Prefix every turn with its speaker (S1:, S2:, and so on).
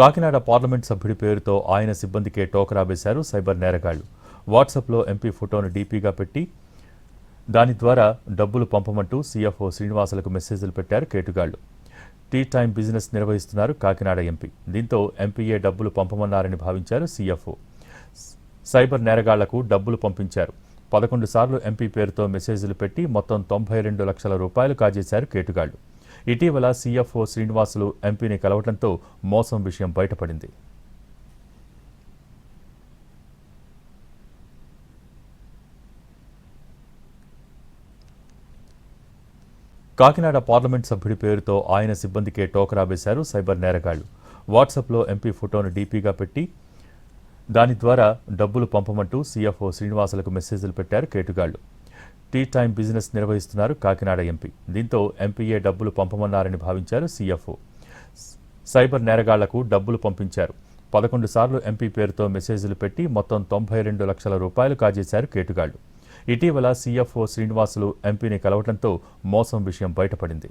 S1: Kakinada parliament సభ్యుడి పేరుతో ఆయన సిబ్బందికే టోకరా వేశారు సైబర్ నేరగాళ్లు. వాట్సాప్లో ఎంపీ ఫోటోను డీపీగా పెట్టి దాని ద్వారా డబ్బులు పంపమంటూ సీఎఫ్ఓ శ్రీనివాసులకు మెసేజ్లు పెట్టారు కేటుగాళ్లు. టీ టైం బిజినెస్ నిర్వహిస్తున్నారు కాకినాడ ఎంపీ. దీంతో ఎంపీఏ డబ్బులు పంపమన్నారని భావించారు సీఎఫ్ఓ. సైబర్ నేరగాళ్లకు డబ్బులు పంపించారు. 11 సార్లు ఎంపీ పేరుతో మెసేజ్లు పెట్టి మొత్తం 92 లక్షల రూపాయలు కాజేశారు కేటుగాళ్లు. ఇటీవల సీఎఫ్ఓ శ్రీనివాసులు ఎంపీని కలవడంతో మోసం విషయం బయటపడింది. కాకినాడ పార్లమెంట్ సభ్యుడి పేరుతో ఆయన సిబ్బందికే టోకరా వేశారు సైబర్ నేరగాళ్లు. వాట్సాప్లో ఎంపీ ఫోటోను డీపీగా పెట్టి దాని ద్వారా డబ్బులు పంపమంటూ సీఎఫ్ఓ శ్రీనివాసులకు మెసేజ్లు పెట్టారు కేటుగాళ్లు. టీ టైం బిజినెస్ నిర్వహిస్తున్నారు కాకినాడ ఎంపీ. దీంతో ఎంపీఏ డబ్బులు పంపమన్నారని భావించారు సీఎఫ్ఓ. సైబర్ నేరగాళ్లకు డబ్బులు పంపించారు. 11 సార్లు ఎంపీ పేరుతో మెసేజ్లు పెట్టి మొత్తం 92 లక్షల రూపాయలు కాజేశారు కేటుగాళ్లు. ఇటీవల సీఎఫ్ఓ శ్రీనివాసులు ఎంపీని కలవడంతో మోసం విషయం బయటపడింది.